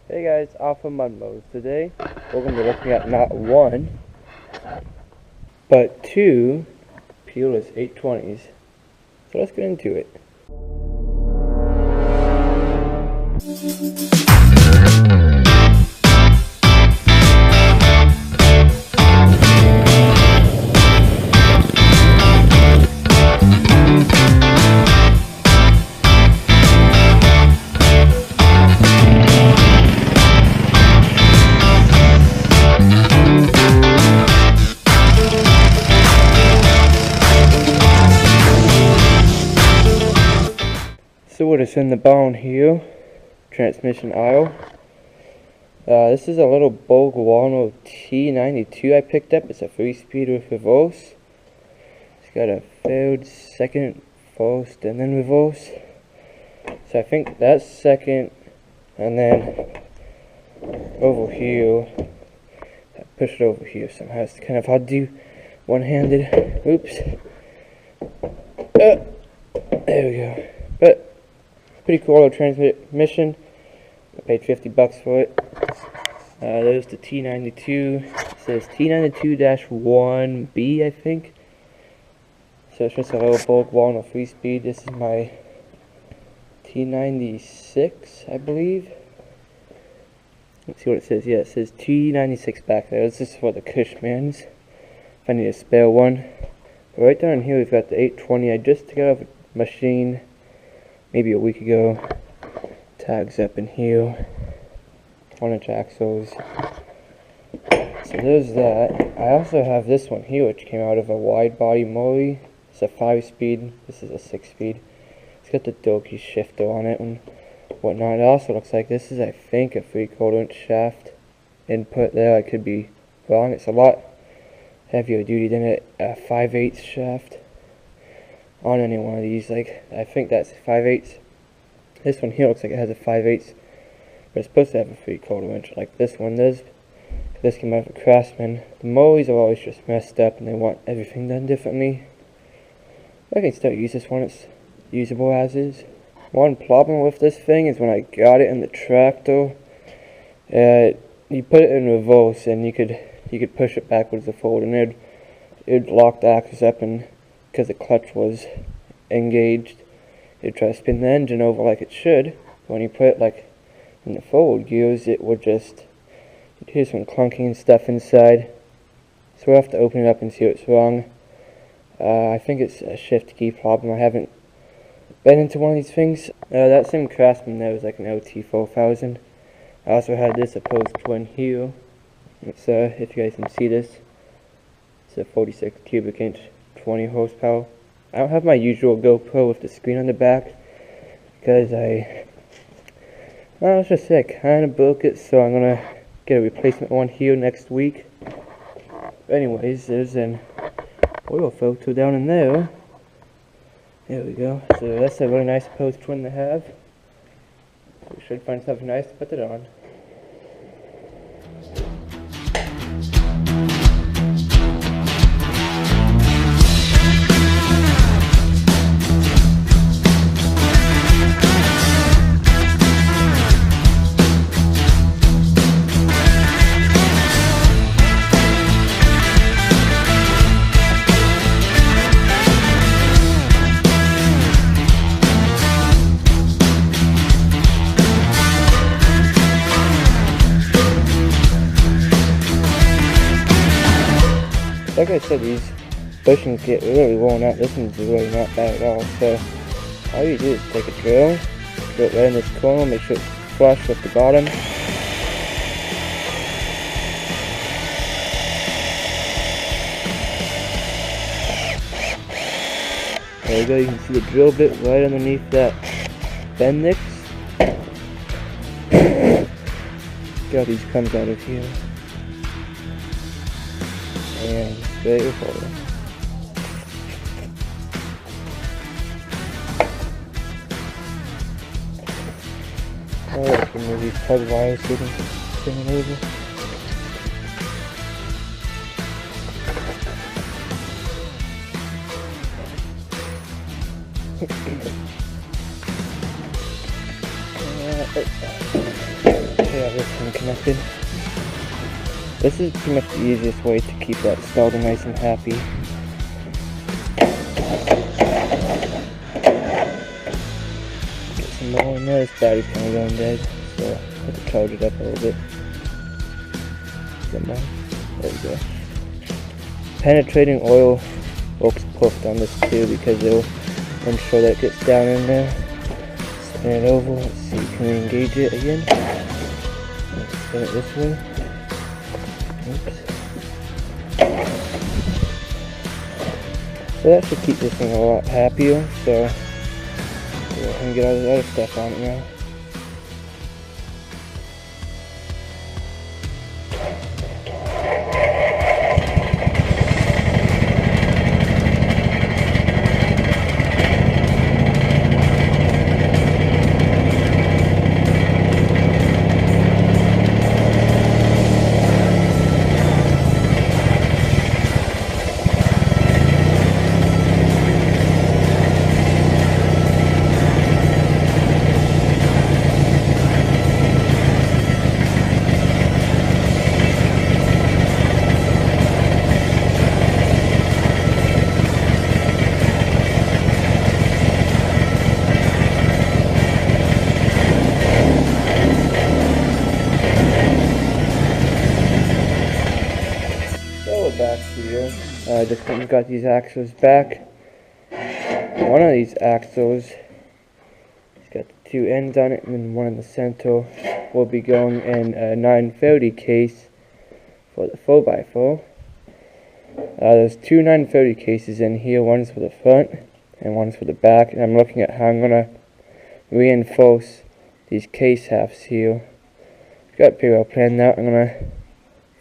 Hey guys, Alpha MudMowers. Today we're going to be looking at not one, but two Peerless 820's. So let's get into it. So what is in the bone here, transmission aisle. This is a little Bogue Walno T92 I picked up. It's a 3-speed with reverse. It's got a third, second, first, and then reverse. So I think that's second, and then over here, I push it over here somehow. It's kind of hard to do one-handed. Oops. There we go. But pretty cool little transmission. I paid $50 for it. There's the T92. It says T92-1B, I think. So it's just a little Bogue Walno 3-speed. This is my T96, I believe. Let's see what it says. Yeah, it says T96 back there. This is for the Cushmans, if I need a spare one. But right down here we've got the 820. I just got off a machine maybe a week ago. Tags up in here. 1-inch axles. So there's that. I also have this one here, which came out of a wide body Molly. It's a 5-speed. This is a 6-speed. It's got the Doki shifter on it and whatnot. It also looks like this is, I think, a 3/4-inch shaft input there. I could be wrong. It's a lot heavier duty than a 5/8 shaft on any one of these. Like, I think that's 5/8. This one here looks like it has a 5/8, but it's supposed to have a 3/4-inch like this one does. This came out of a craftsman. The Mollys are always just messed up and they want everything done differently. I can still use this one. It's usable as is. One problem with this thing is when I got it in the tractor, you put it in reverse and you could push it backwards or forward, and it'd lock the axles up, and because the clutch was engaged, it'd try to spin the engine over like it should. But when you put it like in the forward gears, it would just, you'd hear some clunking and stuff inside. So we'll have to open it up and see what's wrong. I think it's a shift key problem. I haven't been into one of these things. That same Craftsman there was like an OT4000. I also had this opposed twin here. It's if you guys can see this, it's a 46 cubic inch, 20 horsepower. I don't have my usual GoPro with the screen on the back because let's just say I kind of broke it, so I'm gonna get a replacement one here next week. But anyways, there's an oil filter down in there. There we go. So that's a really nice opposed twin to have. We should find something nice to put it on. Like I said, these bushings get really worn out. This one's really not bad at all. So all you do is take a drill it right in this corner, make sure it's flush with the bottom. There you go, you can see the drill bit right underneath that Bendix. Look how these comes out of here. And straight forward. Alright, can move these plug wires so we can spin it over. Yeah, this one connected. This is pretty much the easiest way to keep that starter nice and happy. Get some more in there. This battery's kind of going dead, so I have to charge it up a little bit. There we go. Penetrating oil works perfect on this too, because it'll ensure that it gets down in there. Spin it over. Let's see, can we engage it again? Let's spin it this way. Oops. So that should keep this thing a lot happier. So we'll go ahead and get all the other stuff on it now. Back here. Just went and got these axles back. One of these axles, it's got the two ends on it, and then one in the center will be going in a 930 case for the 4x4. There's two 930 cases in here. One's for the front and one's for the back, and I'm looking at how I'm gonna reinforce these case halves here. Got a pretty well planned out. I'm gonna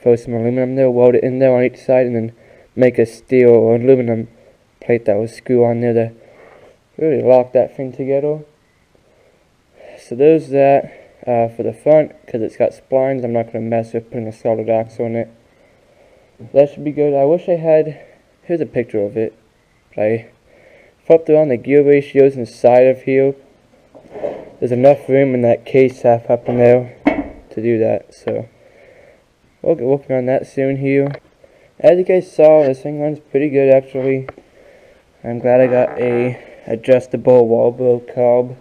throw some aluminum there, weld it in there on each side, and then make a steel or aluminum plate that will screw on there to really lock that thing together. So there's that for the front, because it's got splines. I'm not going to mess with putting a solid axle in it. That should be good. I wish I had, here's a picture of it. I flipped around the gear ratios inside of here. There's enough room in that case half up in there to do that, so we'll get working on that soon here. As you guys saw, this thing runs pretty good actually. I'm glad I got a adjustable wall build carb.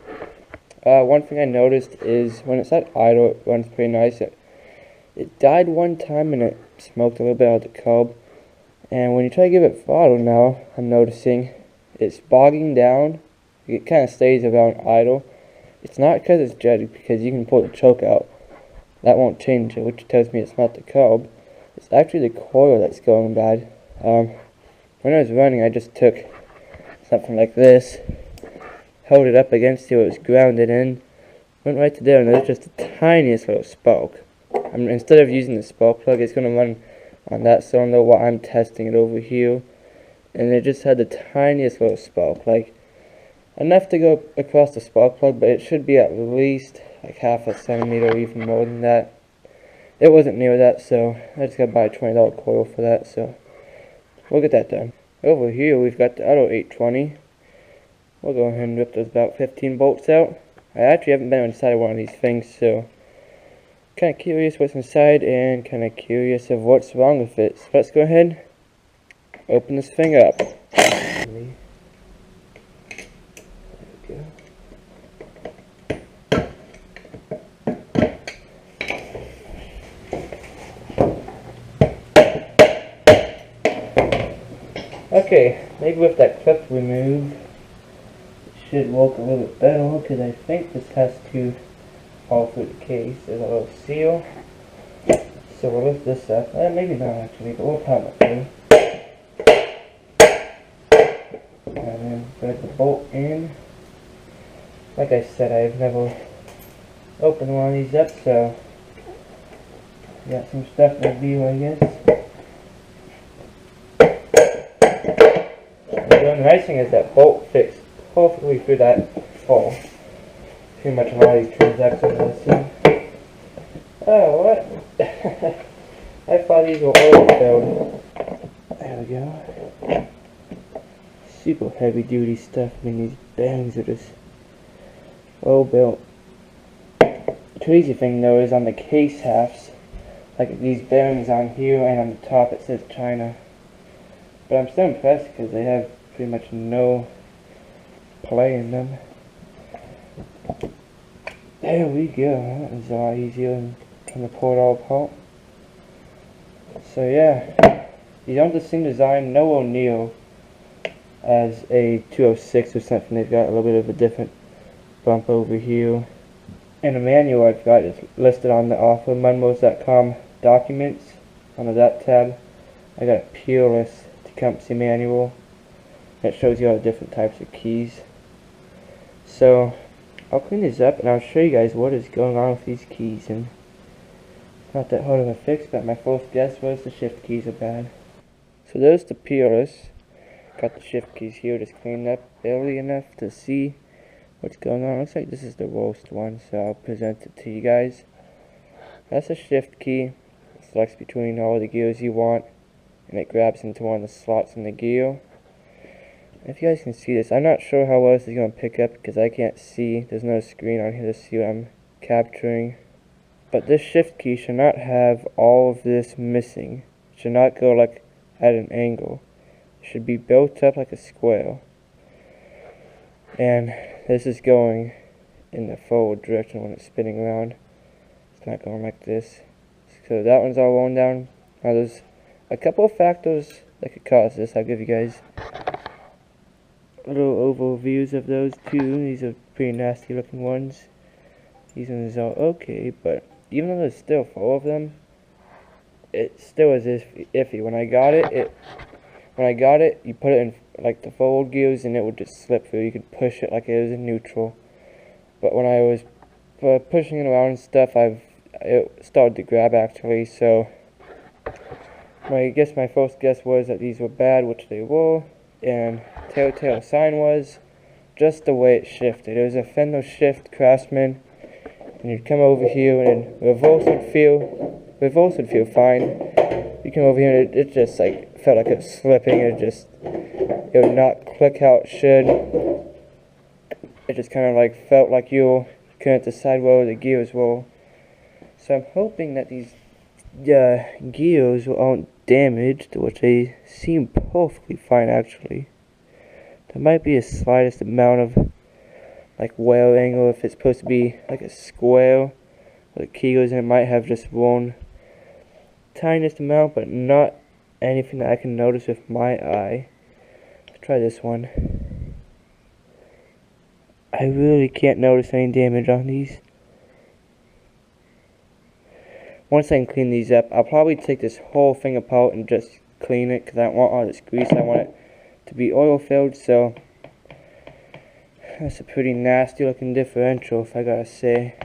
One thing I noticed is when it's at idle, it runs pretty nice. It died one time and it smoked a little bit out of the carb. And when you try to give it throttle now, I'm noticing it's bogging down. It kind of stays around idle. It's not because it's jetted, because you can pull the choke out. That won't change it, which tells me it's not the carb. It's actually the coil that's going bad. When I was running, I just took something like this, held it up against it, it was grounded in, went right to there, and there's just the tiniest little spark. Instead of using the spark plug, it's going to run on that cylinder while I'm testing it over here. And it just had the tiniest little spark, like enough to go across the spark plug, but it should be at least like half a centimeter or even more than that. It wasn't near that, so I just got to buy a $20 coil for that, so we'll get that done. Over here we've got the other 820. We'll go ahead and rip those about 15 bolts out. I actually haven't been inside one of these things, so kind of curious what's inside and kind of curious of what's wrong with it. So let's go ahead, open this thing up. There we go. Okay, maybe with that clip removed, it should work a little bit better, because I think this has to fall through the case. There's a little seal. So we'll lift this up. Maybe not actually, but we'll pound it through. And then thread the bolt in. Like I said, I've never opened one of these up, so got some stuff to review, I guess. The nice thing is that bolt fits perfectly through that hole. Pretty much a lot of these transactions I've seen. Oh, what? I thought these were oil filled. There we go. Super heavy duty stuff. I mean, these bearings are just well built. crazy thing though is on the case halves, like these bearings on here and on the top it says China. But I'm still impressed because they have pretty much no play in them. There we go. That was a lot easier than trying to pull it all apart. So yeah, these aren't the same design. No O'Neill as a 206 or something. They've got a little bit of a different bump over here. And the manual I've got is listed on the MudMowers.com documents. Under that tab, I got a Peerless Tecumseh manual that shows you all the different types of keys. So I'll clean these up and I'll show you guys what is going on with these keys. And it's not that hard of a fix, but my first guess was the shift keys are bad. So there's the Peerless. Got the shift keys here just cleaned up barely enough to see what's going on. Looks like this is the worst one, so I'll present it to you guys. That's a shift key. It selects between all the gears you want, and it grabs into one of the slots in the gear. If you guys can see this, I'm not sure how well this is going to pick up because I can't see. There's no screen on here to see what I'm capturing. But this shift key should not have all of this missing. It should not go like at an angle. It should be built up like a square. And this is going in the forward direction when it's spinning around. It's not going like this. So that one's all worn down. Now there's a couple of factors that could cause this. I'll give you guys little overviews of those two. These are pretty nasty looking ones. These ones are okay, but even though there's still 4 of them, it still is iffy. When I got it, you put it in like the forward gears and it would just slip through. You could push it like it was in neutral. But when I was pushing it around and stuff, it started to grab actually. So I guess my first guess was that these were bad, which they were. And telltale sign was just the way it shifted. It was a fender shift craftsman, and you'd come over here and reverse would feel fine. You come over here and it just like felt like it was slipping. It would not click how it should. It just kind of like felt like you couldn't decide where the gears were. So I'm hoping that these gears aren't damaged, which they seem perfectly fine actually. There might be a slightest amount of like wear angle if it's supposed to be like a square where the key goes in. It might have just one tiniest amount, but not anything that I can notice with my eye. Let's try this one. I really can't notice any damage on these. Once I can clean these up, I'll probably take this whole thing apart and just clean it because I don't want all this grease. I want it to be oil filled. So that's a pretty nasty looking differential, if I gotta say.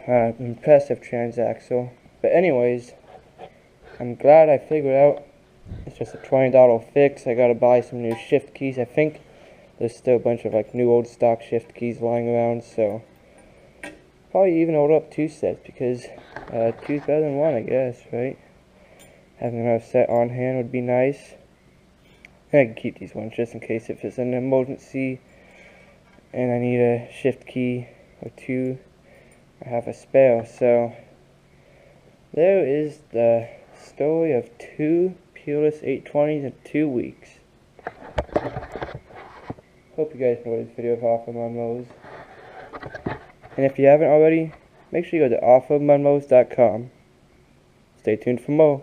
Impressive transaxle. But anyways, I'm glad I figured out it's just a $20 fix. I gotta buy some new shift keys. I think there's still a bunch of like new old stock shift keys lying around, so probably even order up 2 sets because 2's better than 1, I guess, right? Having another set on hand would be nice. And I can keep these ones just in case if it's an emergency and I need a shift key or 2. I have a spare. So there is the story of 2 Peerless 820's in 2 weeks. Hope you guys enjoyed this video of MudMowers. And if you haven't already, make sure you go to offroadmudmowers.com. Stay tuned for more.